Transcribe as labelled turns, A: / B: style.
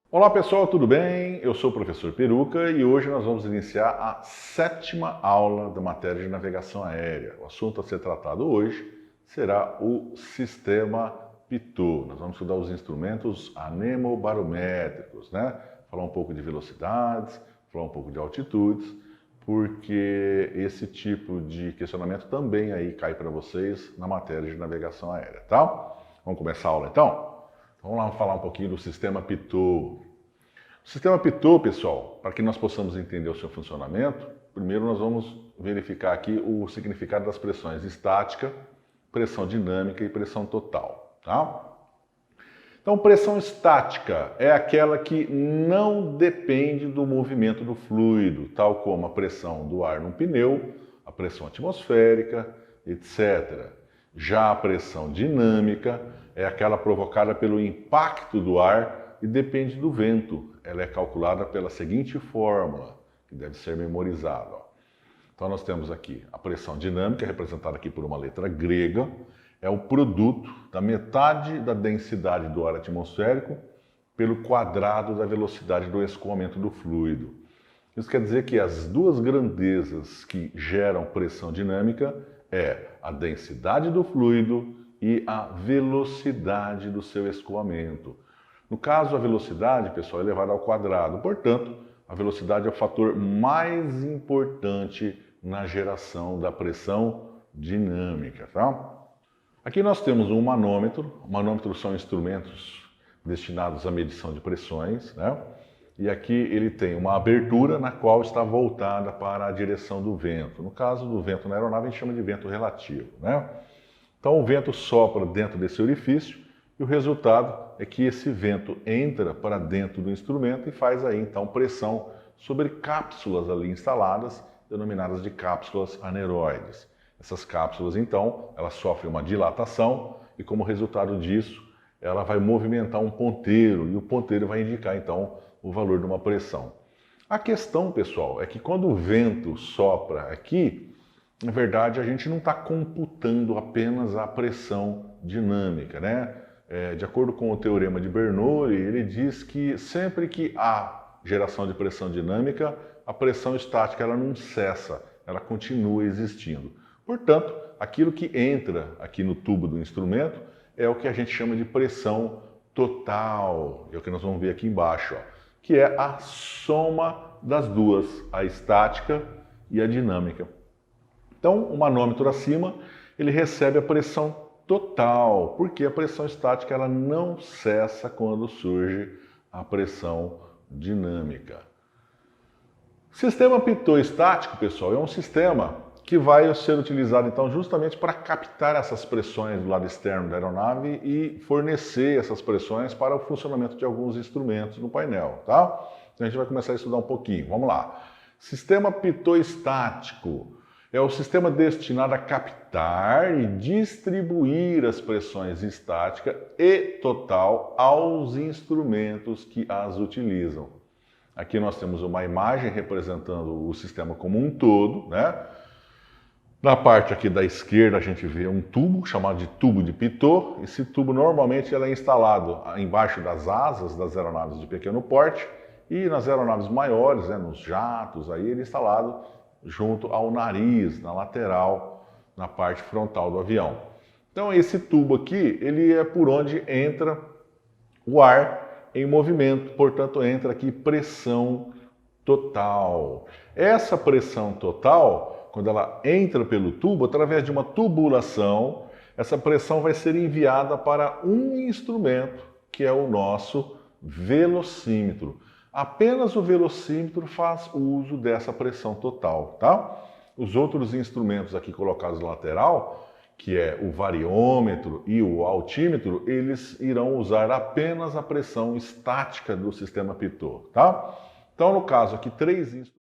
A: Olá pessoal, tudo bem? Eu sou o professor Peruca e hoje nós vamos iniciar a 7ª aula da matéria de navegação aérea. O assunto a ser tratado hoje será o sistema Pitot. Nós vamos estudar os instrumentos anemobarométricos, né? Falar um pouco de velocidades, falar um pouco de altitudes, porque esse tipo de questionamento também aí cai para vocês na matéria de navegação aérea, tá? Vamos começar a aula então? Vamos lá falar um pouquinho do sistema Pitot. O sistema Pitot, pessoal, para que nós possamos entender o seu funcionamento, primeiro nós vamos verificar aqui o significado das pressões estática, pressão dinâmica e pressão total, tá? Então, pressão estática é aquela que não depende do movimento do fluido, tal como a pressão do ar num pneu, a pressão atmosférica, etc. Já a pressão dinâmica é aquela provocada pelo impacto do ar e depende do vento. Ela é calculada pela seguinte fórmula, que deve ser memorizada. Então nós temos aqui a pressão dinâmica, representada aqui por uma letra grega, é o produto da metade da densidade do ar atmosférico pelo quadrado da velocidade do escoamento do fluido. Isso quer dizer que as duas grandezas que geram pressão dinâmica é a densidade do fluido e a velocidade do seu escoamento. No caso, a velocidade, pessoal, é elevada ao quadrado. Portanto, a velocidade é o fator mais importante na geração da pressão dinâmica, tá? Aqui nós temos um manômetro. Manômetros são instrumentos destinados à medição de pressões, né? E aqui ele tem uma abertura na qual está voltada para a direção do vento. No caso do vento na aeronave, a gente chama de vento relativo, né? Então o vento sopra dentro desse orifício e o resultado é que esse vento entra para dentro do instrumento e faz aí então pressão sobre cápsulas ali instaladas, denominadas de cápsulas aneroides. Essas cápsulas então, elas sofrem uma dilatação e como resultado disso, ela vai movimentar um ponteiro e o ponteiro vai indicar então o valor de uma pressão. A questão, pessoal, é que quando o vento sopra aqui, na verdade a gente não está computando apenas a pressão dinâmica, né? De acordo com o teorema de Bernoulli, ele diz que sempre que há geração de pressão dinâmica, a pressão estática ela não cessa, ela continua existindo. Portanto, aquilo que entra aqui no tubo do instrumento é o que a gente chama de pressão total, é o que nós vamos ver aqui embaixo, ó, que é a soma das duas, a estática e a dinâmica. Então, o manômetro acima, ele recebe a pressão total, porque a pressão estática ela não cessa quando surge a pressão dinâmica. Sistema Pitot estático, pessoal, é um sistema que vai ser utilizado então justamente para captar essas pressões do lado externo da aeronave e fornecer essas pressões para o funcionamento de alguns instrumentos no painel, tá? Então a gente vai começar a estudar um pouquinho. Vamos lá. Sistema Pitot estático é o sistema destinado a captar e distribuir as pressões estática e total aos instrumentos que as utilizam. Aqui nós temos uma imagem representando o sistema como um todo, né? Na parte aqui da esquerda a gente vê um tubo chamado de tubo de Pitot. Esse tubo normalmente é instalado embaixo das asas das aeronaves de pequeno porte e nas aeronaves maiores, né, nos jatos, aí ele é instalado junto ao nariz, na lateral, na parte frontal do avião. Então esse tubo aqui, ele é por onde entra o ar em movimento, portanto entra aqui pressão total. Essa pressão total, quando ela entra pelo tubo, através de uma tubulação, essa pressão vai ser enviada para um instrumento, que é o nosso velocímetro. Apenas o velocímetro faz uso dessa pressão total, tá? Os outros instrumentos aqui colocados na lateral, que é o variômetro e o altímetro, eles irão usar apenas a pressão estática do sistema Pitot, tá? Então, no caso aqui, três instrumentos.